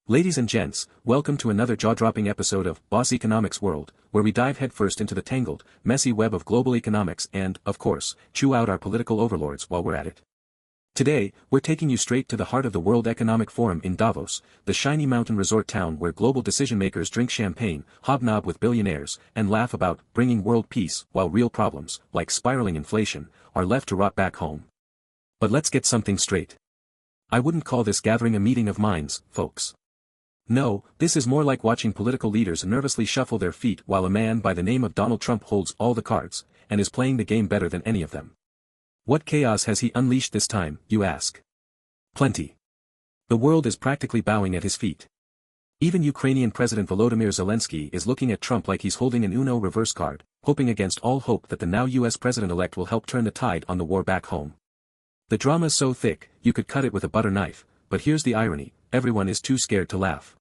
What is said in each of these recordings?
Ladies and gents, welcome to another jaw-dropping episode of Boss Economics World, where we dive headfirst into the tangled, messy web of global economics and, of course, chew out our political overlords while we're at it. Today, we're taking you straight to the heart of the World Economic Forum in Davos, the shiny mountain resort town where global decision-makers drink champagne, hobnob with billionaires, and laugh about bringing world peace, while real problems, like spiraling inflation, are left to rot back home. But let's get something straight. I wouldn't call this gathering a meeting of minds, folks. No, this is more like watching political leaders nervously shuffle their feet while a man by the name of Donald Trump holds all the cards, and is playing the game better than any of them. What chaos has he unleashed this time, you ask? Plenty. The world is practically bowing at his feet. Even Ukrainian President Volodymyr Zelensky is looking at Trump like he's holding an Uno reverse card, hoping against all hope that the now US president-elect will help turn the tide on the war back home. The drama's so thick, you could cut it with a butter knife, but here's the irony, everyone is too scared to laugh.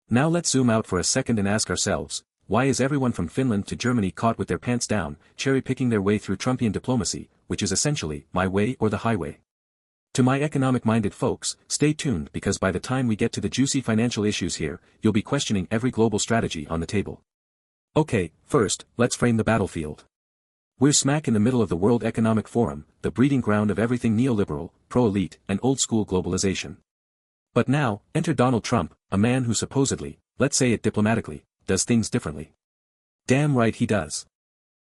Now let's zoom out for a second and ask ourselves, why is everyone from Finland to Germany caught with their pants down, cherry-picking their way through Trumpian diplomacy, which is essentially, my way or the highway? To my economic-minded folks, stay tuned because by the time we get to the juicy financial issues here, you'll be questioning every global strategy on the table. Okay, first, let's frame the battlefield. We're smack in the middle of the World Economic Forum, the breeding ground of everything neoliberal, pro-elite, and old-school globalization. But now, enter Donald Trump, a man who supposedly, let's say it diplomatically, does things differently. Damn right he does.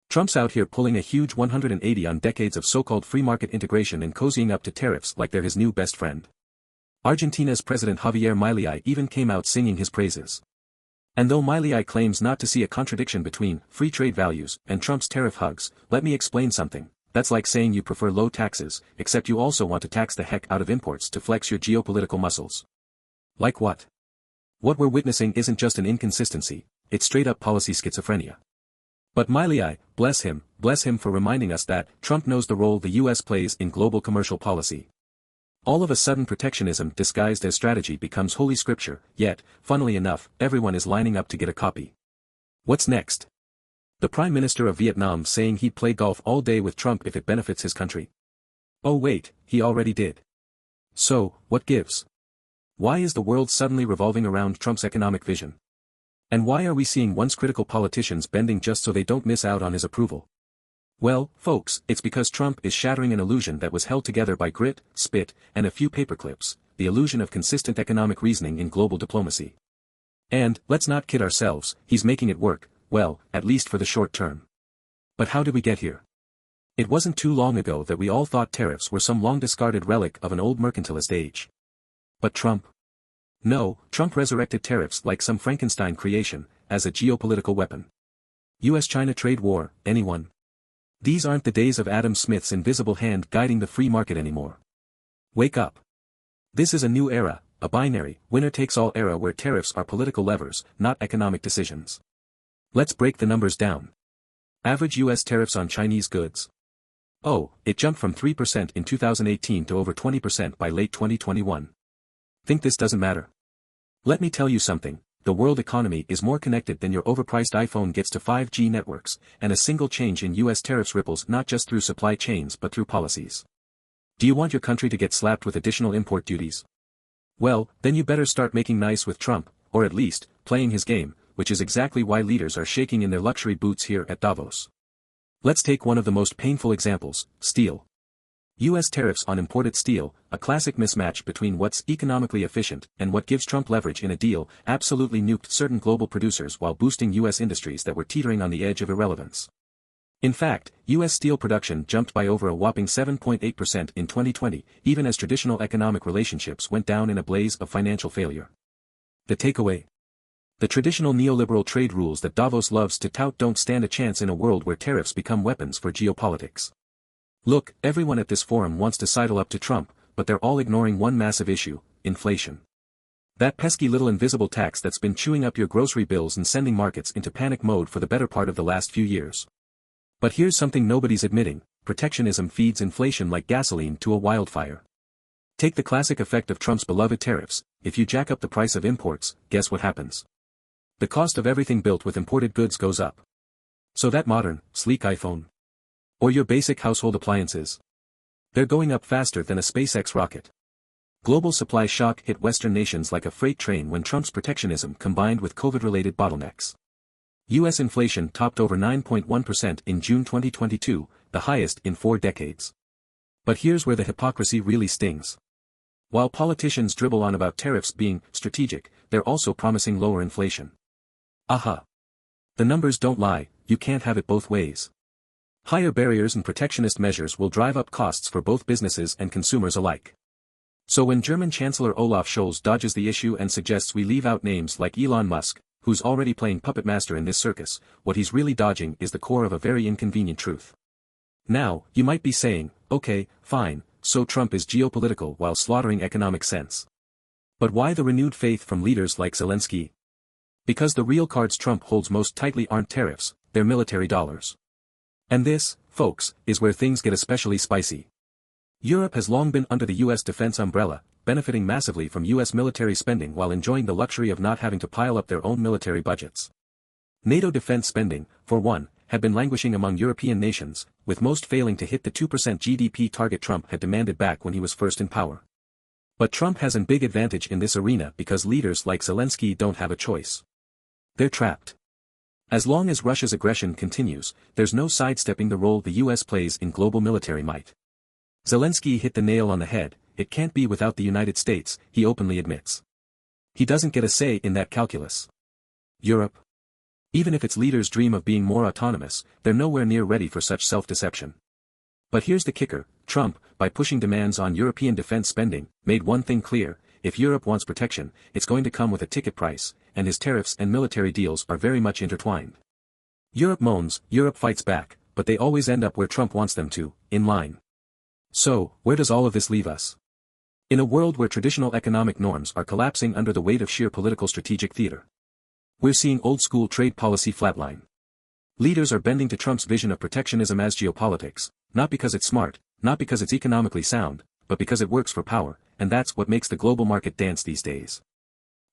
Trump's out here pulling a huge 180 on decades of so-called free market integration and cozying up to tariffs like they're his new best friend. Argentina's President Javier Milei even came out singing his praises. And though Milei claims not to see a contradiction between free trade values and Trump's tariff hugs, let me explain something. That's like saying you prefer low taxes, except you also want to tax the heck out of imports to flex your geopolitical muscles. Like what? What we're witnessing isn't just an inconsistency, it's straight-up policy schizophrenia. But Milei, bless him for reminding us that Trump knows the role the US plays in global commercial policy. All of a sudden protectionism disguised as strategy becomes holy scripture, yet, funnily enough, everyone is lining up to get a copy. What's next? The Prime Minister of Vietnam saying he'd play golf all day with Trump if it benefits his country. Oh wait, he already did. So, what gives? Why is the world suddenly revolving around Trump's economic vision? And why are we seeing once critical politicians bending just so they don't miss out on his approval? Well, folks, it's because Trump is shattering an illusion that was held together by grit, spit, and a few paperclips, the illusion of consistent economic reasoning in global diplomacy. And, let's not kid ourselves, he's making it work. Well, at least for the short term. But how did we get here? It wasn't too long ago that we all thought tariffs were some long-discarded relic of an old mercantilist age. But Trump? No, Trump resurrected tariffs like some Frankenstein creation, as a geopolitical weapon. US-China trade war, anyone? These aren't the days of Adam Smith's invisible hand guiding the free market anymore. Wake up. This is a new era, a binary, winner-takes-all era where tariffs are political levers, not economic decisions. Let's break the numbers down. Average US tariffs on Chinese goods. Oh, it jumped from 3% in 2018 to over 20% by late 2021. Think this doesn't matter? Let me tell you something, the world economy is more connected than your overpriced iPhone gets to 5G networks, and a single change in US tariffs ripples not just through supply chains but through policies. Do you want your country to get slapped with additional import duties? Well, then you better start making nice with Trump, or at least, playing his game, which is exactly why leaders are shaking in their luxury boots here at Davos. Let's take one of the most painful examples, steel. US tariffs on imported steel, a classic mismatch between what's economically efficient and what gives Trump leverage in a deal, absolutely nuked certain global producers while boosting US industries that were teetering on the edge of irrelevance. In fact, US steel production jumped by over a whopping 7.8% in 2020, even as traditional economic relationships went down in a blaze of financial failure. The takeaway? The traditional neoliberal trade rules that Davos loves to tout don't stand a chance in a world where tariffs become weapons for geopolitics. Look, everyone at this forum wants to sidle up to Trump, but they're all ignoring one massive issue, inflation. That pesky little invisible tax that's been chewing up your grocery bills and sending markets into panic mode for the better part of the last few years. But here's something nobody's admitting, protectionism feeds inflation like gasoline to a wildfire. Take the classic effect of Trump's beloved tariffs, if you jack up the price of imports, guess what happens? The cost of everything built with imported goods goes up. So that modern, sleek iPhone? Or your basic household appliances? They're going up faster than a SpaceX rocket. Global supply shock hit Western nations like a freight train when Trump's protectionism combined with COVID-related bottlenecks. U.S. inflation topped over 9.1% in June 2022, the highest in 4 decades. But here's where the hypocrisy really stings. While politicians dribble on about tariffs being strategic, they're also promising lower inflation. Aha! The numbers don't lie, you can't have it both ways. Higher barriers and protectionist measures will drive up costs for both businesses and consumers alike. So when German Chancellor Olaf Scholz dodges the issue and suggests we leave out names like Elon Musk, who's already playing puppet master in this circus, what he's really dodging is the core of a very inconvenient truth. Now, you might be saying, okay, fine, so Trump is geopolitical while slaughtering economic sense. But why the renewed faith from leaders like Zelensky? Because the real cards Trump holds most tightly aren't tariffs, they're military dollars. And this, folks, is where things get especially spicy. Europe has long been under the US defense umbrella, benefiting massively from US military spending while enjoying the luxury of not having to pile up their own military budgets. NATO defense spending, for one, had been languishing among European nations, with most failing to hit the 2% GDP target Trump had demanded back when he was first in power. But Trump has a big advantage in this arena because leaders like Zelensky don't have a choice. They're trapped. As long as Russia's aggression continues, there's no sidestepping the role the US plays in global military might. Zelensky hit the nail on the head, it can't be without the United States, he openly admits. He doesn't get a say in that calculus. Europe? Even if its leaders dream of being more autonomous, they're nowhere near ready for such self-deception. But here's the kicker, Trump, by pushing demands on European defense spending, made one thing clear, if Europe wants protection, it's going to come with a ticket price, and his tariffs and military deals are very much intertwined. Europe moans, Europe fights back, but they always end up where Trump wants them to, in line. So, where does all of this leave us? In a world where traditional economic norms are collapsing under the weight of sheer political strategic theater. We're seeing old-school trade policy flatline. Leaders are bending to Trump's vision of protectionism as geopolitics, not because it's smart, not because it's economically sound, but because it works for power, and that's what makes the global market dance these days.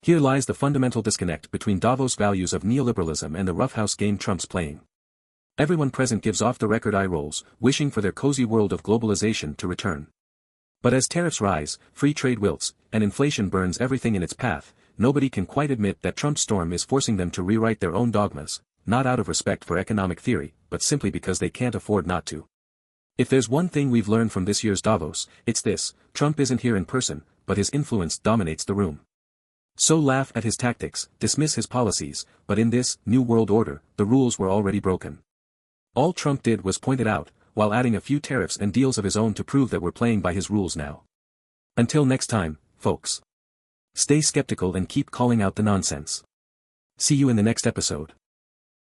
Here lies the fundamental disconnect between Davos' values of neoliberalism and the roughhouse game Trump's playing. Everyone present gives off-the-record eye rolls, wishing for their cozy world of globalization to return. But as tariffs rise, free trade wilts, and inflation burns everything in its path, nobody can quite admit that Trump's storm is forcing them to rewrite their own dogmas, not out of respect for economic theory, but simply because they can't afford not to. If there's one thing we've learned from this year's Davos, it's this, Trump isn't here in person, but his influence dominates the room. So laugh at his tactics, dismiss his policies, but in this new world order, the rules were already broken. All Trump did was point it out, while adding a few tariffs and deals of his own to prove that we're playing by his rules now. Until next time, folks. Stay skeptical and keep calling out the nonsense. See you in the next episode.